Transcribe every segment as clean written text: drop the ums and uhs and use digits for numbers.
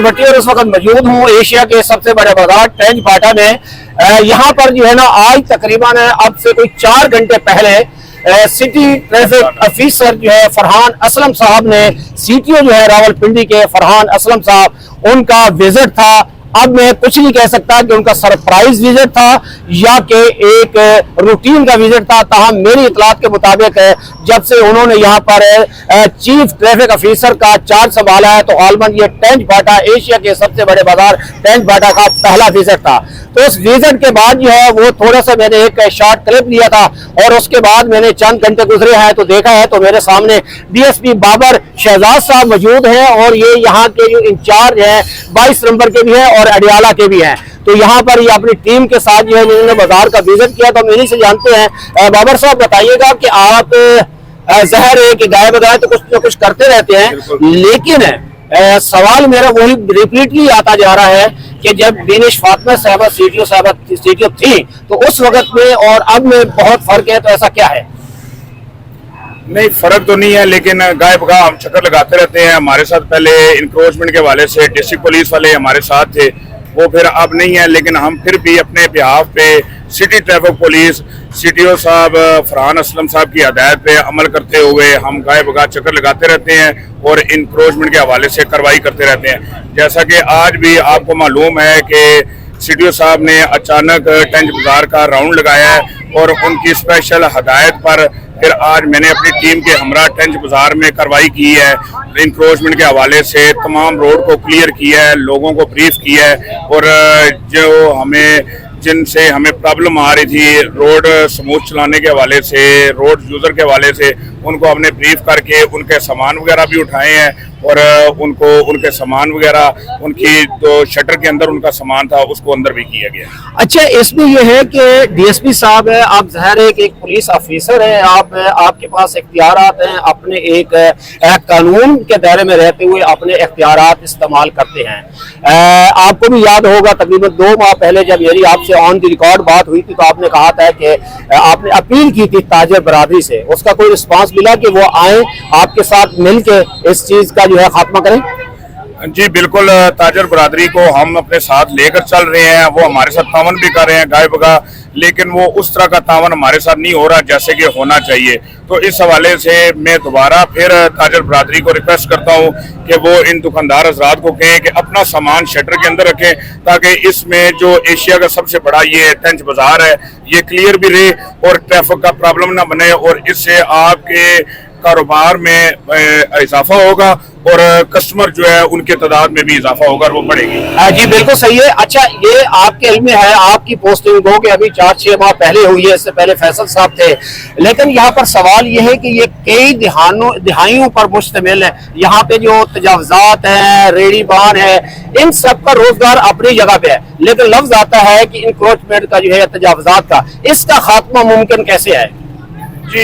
भट्टी और इस वक्त मौजूद हूँ एशिया के सबसे बड़े बाजार ट्रेंच बाटा में। यहाँ पर जो है ना आज तकरीबन अब से कोई 4 घंटे पहले सिटी ट्रैफिक ऑफिसर जो है फरहान असलम साहब ने सीटीओ जो है रावलपिंडी के फरहान असलम साहब उनका विजिट था। अब मैं कुछ नहीं कह सकता कि उनका सरप्राइज विजिट था या कि एक रूटीन का विजिट था। ताहम मेरी इतलात के मुताबिक जब से उन्होंने यहाँ पर चीफ ट्रैफिक ऑफिसर का चार्ज संभाला है तो आलमन ये ट्रेंच बाटा एशिया के सबसे बड़े बाजार ट्रेंच बाटा का पहला विजिट था। तो उस विजिट के बाद जो है वो थोड़ा सा मैंने एक शॉर्ट क्लिप लिया था और उसके बाद मैंने चंद घंटे गुजरे हैं तो देखा है तो मेरे सामने डीएसपी बाबर शहजाद साहब मौजूद हैं और ये यहाँ के जो इंचार्ज हैं 22 नंबर के भी हैं और अडियाला के भी हैं। तो यहाँ पर ये अपनी टीम के साथ जो है जिन्होंने बाजार का विजिट किया तो हम इन्हीं से जानते हैं। बाबर साहब बताइएगा कि आप जहर है कि गाय बगाए तो कुछ न कुछ करते रहते हैं, लेकिन सवाल मेरा वही रिपीटली आता जा रहा है कि जब बेनिश फातिमा साहबा सीटीओ थी तो उस वक्त में और अब में बहुत फर्क है, तो ऐसा क्या है? नहीं, फर्क तो नहीं है, लेकिन गाय बगा हम चक्कर लगाते रहते हैं। हमारे साथ पहले इंक्रोचमेंट के हवाले से डिस्ट्रिक्ट पुलिस वाले हमारे साथ थे, वो फिर अब नहीं है, लेकिन हम फिर भी अपने बिहाफ पे सिटी ट्रैफिक पुलिस सीटीओ साहब फरहान असलम साहब की हदायत पे अमल करते हुए हम गाय बगा चक्कर लगाते रहते हैं और इंक्रोचमेंट के हवाले से कार्रवाई करते रहते हैं। जैसा कि आज भी आपको मालूम है कि सीटीओ साहब ने अचानक ट्रेंच बाजार का राउंड लगाया है और उनकी स्पेशल हदायत पर फिर आज मैंने अपनी टीम के हमरा ट्रेंच बाजार में कार्रवाई की है। इंक्रोचमेंट के हवाले से तमाम रोड को क्लियर किया है, लोगों को ब्रीफ किया है और जो जिनसे हमें प्रॉब्लम आ रही थी रोड स्मूथ चलाने के हवाले से, रोड यूज़र के हवाले से, उनको हमने ब्रीफ करके उनके सामान वगैरह भी उठाए हैं और उनको उनके सामान वगैरह उनकी जो शटर के अंदर उनका सामान था उसको अंदर भी किया गया। अच्छा, इसमें यह है कि डीएसपी साहब है, आप ज़ाहिर है कि एक पुलिस ऑफिसर है, आपके पास इख्तियारात हैं, अपने एक कानून के दायरे में रहते हुए अपने इख्तियारात इस्तेमाल करते हैं। आपको भी याद होगा तकरीबन 2 माह पहले जब मेरी आपसे ऑन द रिकॉर्ड बात हुई थी तो आपने कहा था कि आपने अपील की थी ताजर बरादरी से, उसका कोई रिस्पांस मिला कि वो आए आपके साथ मिलके इस चीज का जो है खात्मा करें? जी बिल्कुल, ताजर बरादरी को हम अपने साथ लेकर चल रहे हैं, वो हमारे साथ तावन भी कर रहे हैं गाय बगा, लेकिन वो उस तरह का तावन हमारे साथ नहीं हो रहा जैसे कि होना चाहिए। तो इस हवाले से मैं दोबारा फिर ताजर बरादरी को रिक्वेस्ट करता हूं कि वो इन दुकानदार हजरात को कहें कि अपना सामान शटर के अंदर रखें ताकि इसमें जो एशिया का सबसे बड़ा ये ट्रेंच बाजार है ये क्लियर भी रहे और ट्रैफिक का प्रॉब्लम ना बने और इससे आपके कारोबार में इजाफा होगा और कस्टमर जो है उनके तादाद में भी इजाफा होगा और वो बढ़ेगी। जी बिल्कुल सही है। अच्छा, ये आपके इल्म में है, आपकी पोस्टिंग हो कि अभी 4-6 माह पहले हुई है, इससे पहले फैसल साहब थे, लेकिन यहाँ पर सवाल ये है कि ये कई दिहाइयों पर मुश्तमिल है। यहाँ पे जो तजावजात हैं, रेडी बान है, इन सब का रोजगार अपनी जगह पे है, लेकिन लफ्ज आता है कि इंक्रोचमेंट का जो है तजावजात का, इसका खात्मा मुमकिन कैसे है? जी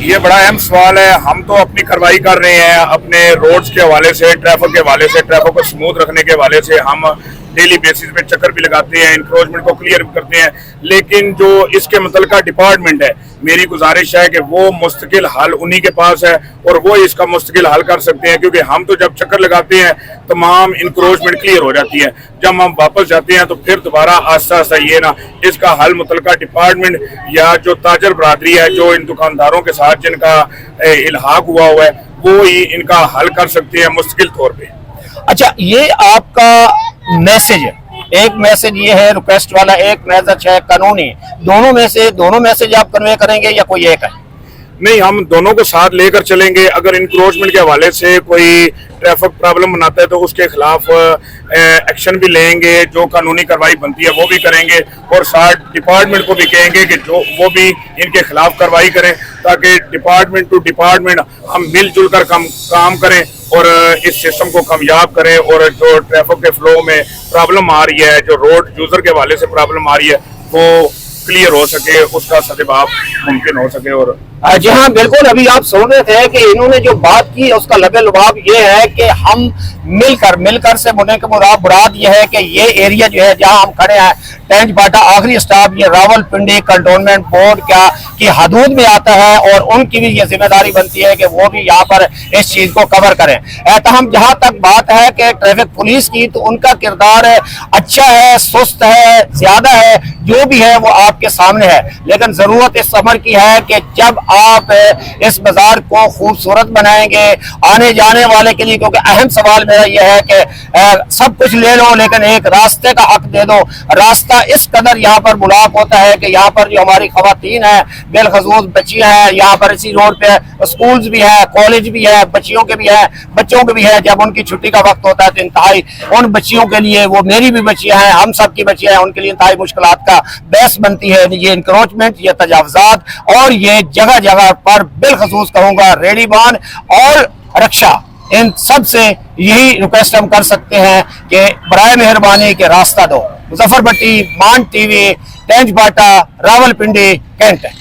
ये बड़ा अहम सवाल है। हम तो अपनी कार्रवाई कर रहे हैं अपने रोड्स के हवाले से, ट्रैफिक के हवाले से, ट्रैफिक को स्मूथ रखने के हवाले से हम डेली बेसिस पे चक्कर भी लगाते हैं, इंक्रोचमेंट को क्लियर भी करते हैं, लेकिन जो इसके मुतल्लिका डिपार्टमेंट है मेरी गुजारिश है कि वो मुस्तकिल हल उन्हीं के पास है और वो इसका मुस्तकिल हल कर सकते हैं, क्योंकि हम तो जब चक्कर लगाते हैं तमाम इंक्रोचमेंट क्लियर हो जाती है, जब हम वापस जाते हैं तो फिर दोबारा आस्ता आस्ता ये ना इसका हल मुतल्लिका डिपार्टमेंट या जो ताजर बरादरी है जो इन दुकानदारों के साथ जिनका इल्हाक हुआ है वो ही इनका हल कर सकते हैं मुस्तकिल तौर पर। अच्छा, ये आपका मैसेज है, एक मैसेज ये है रिक्वेस्ट वाला, एक मैसेज है कानूनी, दोनों मैसेज आप कन्वे करेंगे या कोई एक है? नहीं, हम दोनों को साथ लेकर चलेंगे। अगर इंक्रोचमेंट के हवाले से कोई ट्रैफिक प्रॉब्लम बनाता है तो उसके खिलाफ एक्शन भी लेंगे, जो कानूनी कार्रवाई बनती है वो भी करेंगे और साथ डिपार्टमेंट को भी कहेंगे कि जो वो भी इनके खिलाफ कार्रवाई करें ताकि डिपार्टमेंट टू डिपार्टमेंट हम मिलजुल कर काम करें और इस सिस्टम को कामयाब करें और जो ट्रैफिक के फ्लो में प्रॉब्लम आ रही है, जो रोड यूजर के हवाले से प्रॉब्लम आ रही है वो क्लियर हो सके, उसका सद्भाव मुमकिन हो सके और جی ہاں بالکل, ابھی آپ سن رہے تھے کہ انہوں نے جو بات کی اس کا لب لباب یہ ہے کہ ہم مل کر سے بولنے کے مراد یہ ہے کہ یہ ایریا جو ہے جہاں ہم کھڑے ہیں ٹینچ باٹا آخری اسٹاپ یہ راول پنڈی کنٹونمنٹ بورڈ کی حدود میں آتا ہے, اور ان کی بھی یہ ذمہ داری بنتی ہے کہ وہ بھی یہاں پر اس چیز کو کور کریں. تاہم جہاں تک بات ہے کہ ٹریفک پولیس کی, تو ان کا کردار اچھا ہے, سست ہے, زیادہ ہے, جو بھی ہے وہ آپ کے سامنے ہے, لیکن ضرورت اس امر کی ہے کہ جب آپ اس بازار کو خوبصورت بنائیں گے آنے جانے والے کے لیے, کیونکہ اہم سوال میرا یہ ہے کہ سب کچھ لے لو لیکن ایک راستے کا حق دے دو. راستہ اس قدر یہاں پر بلاک ہوتا ہے کہ یہاں پر جو ہماری خواتین ہیں, بالخصوص بچیاں ہیں, یہاں پر اسی روڈ پہ اسکولز بھی ہے, کالج بھی ہے, بچیوں کے بھی ہے, بچوں کے بھی ہے. جب ان کی چھٹی کا وقت ہوتا ہے تو انتہائی ان بچیوں کے لیے, وہ میری بھی بچیاں ہیں, ہم سب کی بچیاں ہیں, ان کے لیے انتہائی مشکلات کا باعث بنتی ہے یہ انکروچمنٹ, یہ تجاوزات, اور یہ جگہ جگہ پر بالخصوص کہوں گا ریڈی بان اور رکشا, ان سب سے یہی ریکویسٹ ہم کر سکتے ہیں کہ برائے مہربانی کے راستہ دو. مظفر بٹی, مان T V, Tench Bhata, Rawal Pindi, Kent.